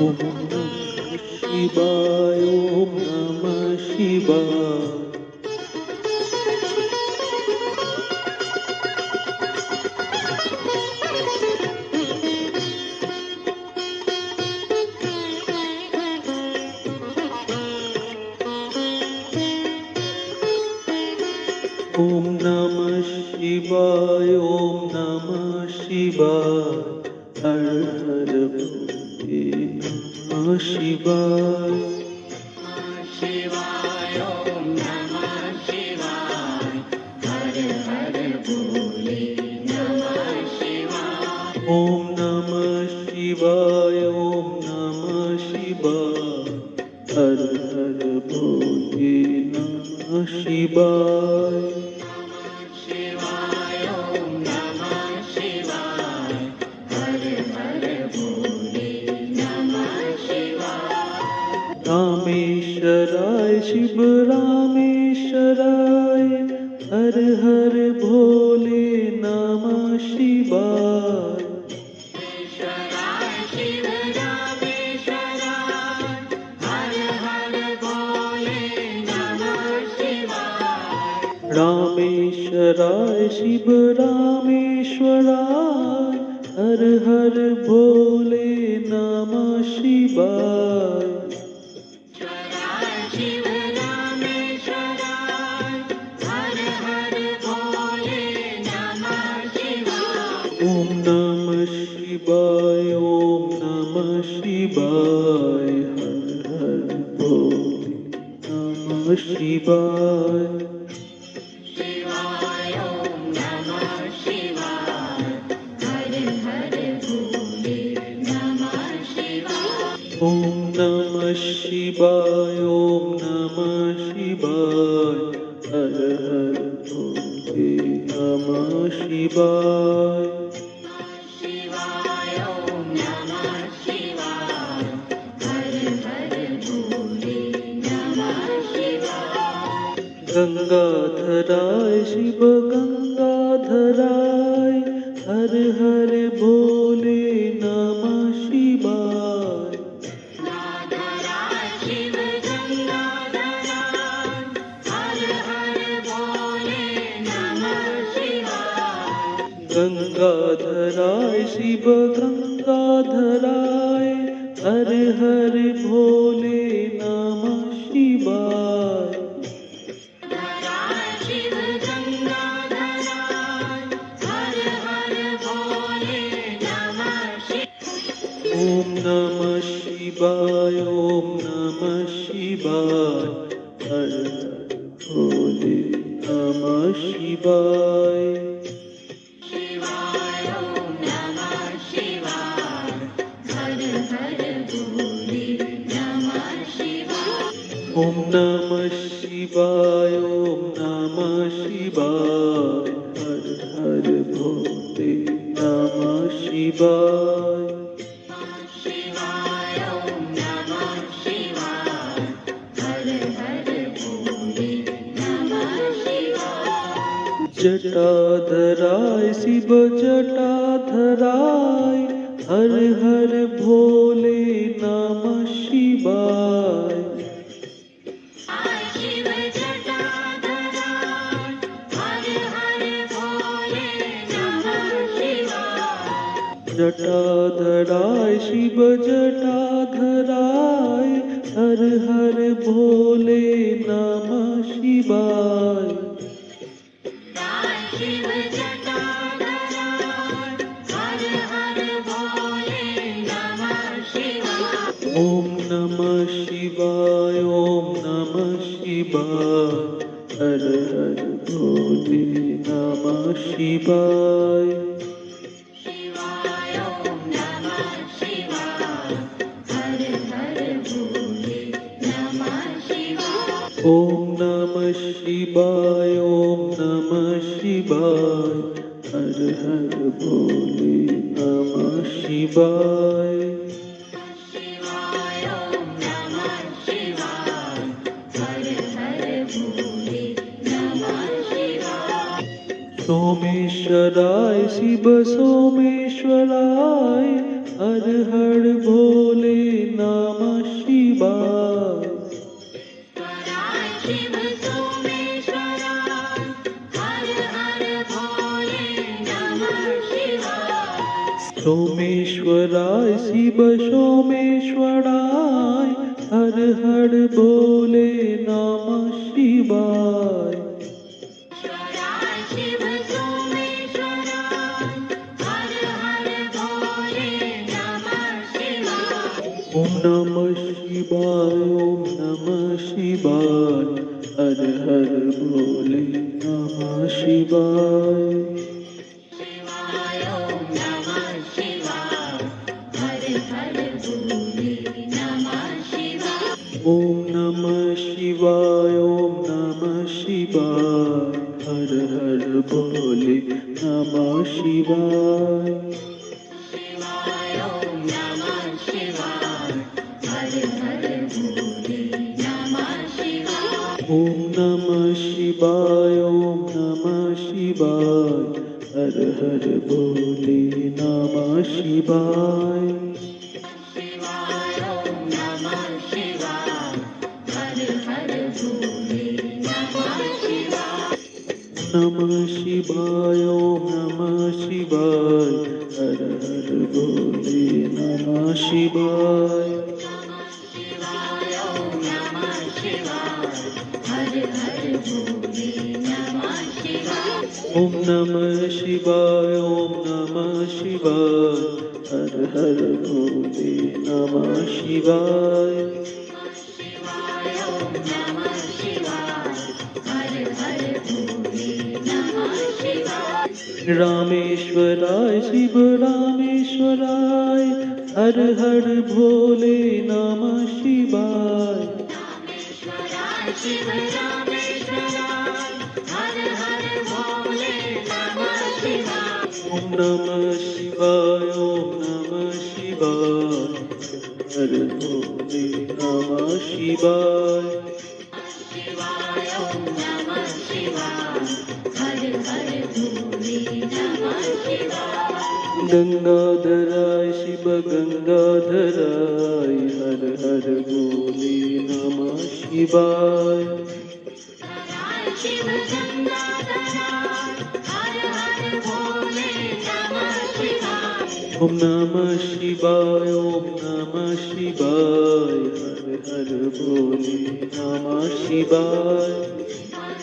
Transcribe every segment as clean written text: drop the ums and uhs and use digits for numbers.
Om Namah Shivaya. Om Namah Shivaya. Om Namah Shivaya. Om Namah Shivaya. Har Har Bhole Namah Shivaya. शिवाय ओम नमः शिवाय हर हर भोले नमः शिवाय Om Namah Shivaya. Om Namah Shivaya. Har Har Bhole Namah Shivaya. शिवाय ओम नमः शिवाय हर हर भोले नमः शिवाय रामेश्वराय शिव रामेश्वराय हर हर भोले नमः शिवाय। ईश्वराय शिव रामेश्वराय हर हर भोले नमः शिवाय रामेश्वराय शिव रामेश्वराय हर हर भोले नमः शिवाय। शिव रामेश्वराय हर हर भोले नमः शिवाय ओम नमः शिवाय। ओम नमः शिवाय। हर हर भोले नमः शिवाय। शिवाय ओम नमः शिवाय हर हर भोले नमः शिवाय ओम नमः शिवाय। ओम नमः शिवाय। हर हर भोले नमः शिवाय। शिवाय ओम नमः शिवाय हर हर भोले नमः शिवाय गंगाधराय शिव गंगाधराय हर हर भोले नमः शिवाय। नागराय शिव गंगाधराय हर हर भोले नमः शिवाय गंगाधराय शिव गंगाधराय हर हर भोले नमः शिवाय। धराय शिव गंगाधराय हर हर भोले नमः शिवाय ओम नमः शिवाय। ओम नमः शिवाय। हर हर भोले नमः शिवाय। शिवाय ओम नमः शिवाय हर हर भोले नमः शिवाय ओम नमः शिवाय। ओम नमः शिवाय। हर हर भोले नमः शिवाय। शिवाय ओम नमः शिवाय हर हर भोले नमः शिवाय जटाधराय शिव जटाधराय हर हर भोले नमः शिवाय। शिव जटाधराय हर हर भोले नमः शिवाय जटाधराय शिव जटाधराय हर हर भोले नमः शिवाय। शिव जटाधराय हर हर भोले नमः शिवाय ओम नमः शिवाय। ओम नमः शिवाय। हर हर भोले नमः शिवाय। शिवाय ओम नमः शिवाय हर हर भोले नमः शिवाय ओम नमः शिवाय। ओम नमः शिवाय। हर हर भोले नमः शिवाय। शिवाय ओम नमः शिवाय हर हर भोले नमः शिवाय सोमेश्वराय शिव सोमेश्वराय हर हर भोले सोमेश्वराय शिव सोमेश्वराय हर हर भोले नमः शिवाय। ईश्वराय शिव सोमेश्वराय हर हर भोले नमः शिवाय। ओम नमः शिवाय ओम नमः शिवाय हर हर भोले नमः शिवाय। शिवाय ओम नमः शिवाय हर हर भोले नमः शिवाय। ओम नमः शिवाय ओम नमः शिवाय हर हर भोले नमः शिवाय। शिवाय ओम नमः शिवाय हर हर भोले नमः शिवाय। ओम नमः शिवाय ओम नमः शिवाय हर हर भोले नमः शिवाय। शिवाय ओम नमः शिवाय हर हर भोले नमः शिवाय। नमः शिवाय ओम नमः शिवाय हर हर भोले नमः शिवाय। शिवाय ओम नमः शिवाय हर हर भोले नमः शिवाय। ओम नमः शिवाय ओम नमः शिवाय हर हर भोले नमः शिवाय। शिवाय ओम नमः शिवाय हर हर भोले नमः शिवाय। रामेश्वराय शिव रामेश्वराय हर हर भोले नमः शिवाय। रामेश्वराय शिव रामेश्वराय हर हर भोले नमः शिवाय। ओम नमः शिवाय ओम नमः शिवाय हर भोले नमः शिवाय। शिवाय ओम नमः शिवाय हर हर भोले नमः शिवाय। गंगाधराय शिव गंगाधराय हर हर भोले नमः शिवाय। शिव गंगाधराय हर हर भोले नमः शिवाय। ओम नमः शिवाय ओम नमः शिवाय हर हर भोले नमः शिवाय।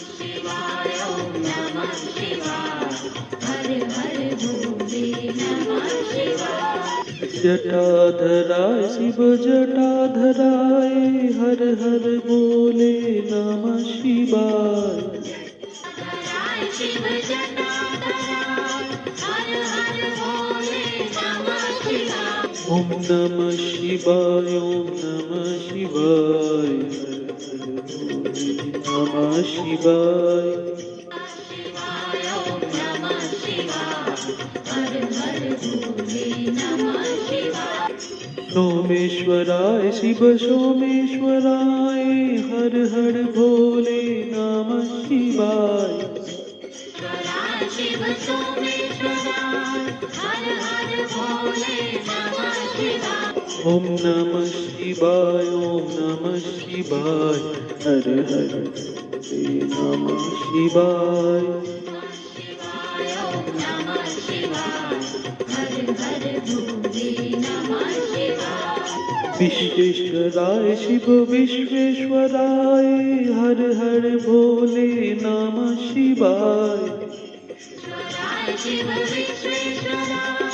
शिवाय ओम नमः शिवाय हर हर भोले नमः शिवाय। जटाधराय शिव जटाधराय हर हर भोले नमः शिवाय। शिव जटाधराय हर हर भोले नमः शिवाय। ओम नमः शिवाय ओम नमः शिवाय हर हर भोले नमः शिवाय। शिवाय ओम नमः शिवाय हर हर भोले नमः शिवाय। सोमेश्वराय शिव सोमेश्वराय हर हर भोले नमः शिवाय। शिव सोमेश्वराय हर हर भोले नमः शिवाय। ओम नमः शिवाय ओम नमः शिवाय हर हर भोले नमः शिवाय। शिवाय ओम नमः शिवाय हर हर भोले नमः शिवाय। विश्वेश्वराय शिव विश्वेश्वराय हर हर भोले नमः शिवाय। शिव विश्वेश्वराय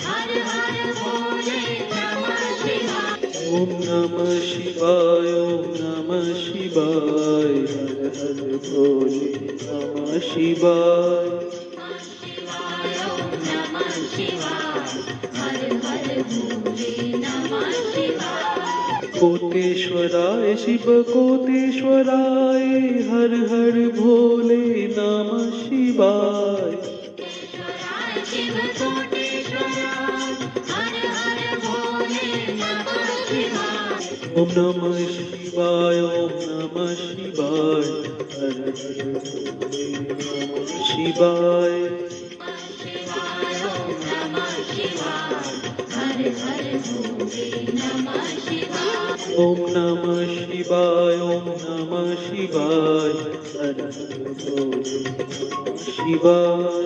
हर हर भोले नमः शिवाय। ओम नमः शिवाय ओम नमः शिवाय हर हर भोले नमः शिवाय। शिवाय ओम नमः शिवाय हर हर भोले नमः शिवाय। कोटेश्वराय शिव कोटेश्वराय हर हर भोले नमः शिवाय। शिव कोटेश्वराय हर हर भोले नमः शिवाय। ओम नमः शिवाय ओम नमः शिवाय हर हर भोले नमः शिवाय। शिवाय ओम नमः शिवाय हर हर भोले नमः शिवाय। ओम नमः शिवाय ओम नमः शिवाय हर हर भोले नमः शिवाय।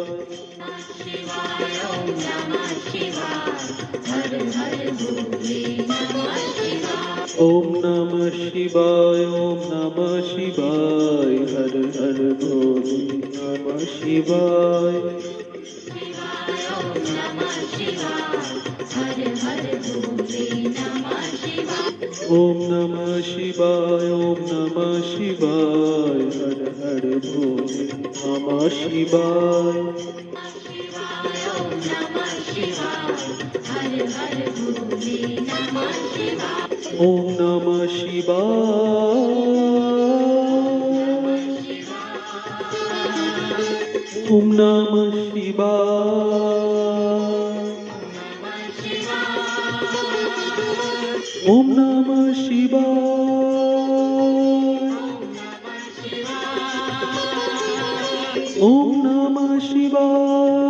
शिवाय ओम नमः शिवाय हर हर भोले नमः शिवाय ओम नमः शिवाय ओम नमः शिवाय हर हर भोले नमः शिवाय शिवाय ओम नमः शिवाय हर हर भोले नमः शिवाय ओम नमः शिवाय ओम नमः शिवाय हर हर भोले नमः शिवाय शिवाय ओम नमः शिवाय हर हर भोले नमः शिवाय ओम नमः शिवाय ओम नमः शिवाय ओम नमः शिवाय ओम नमः शिवाय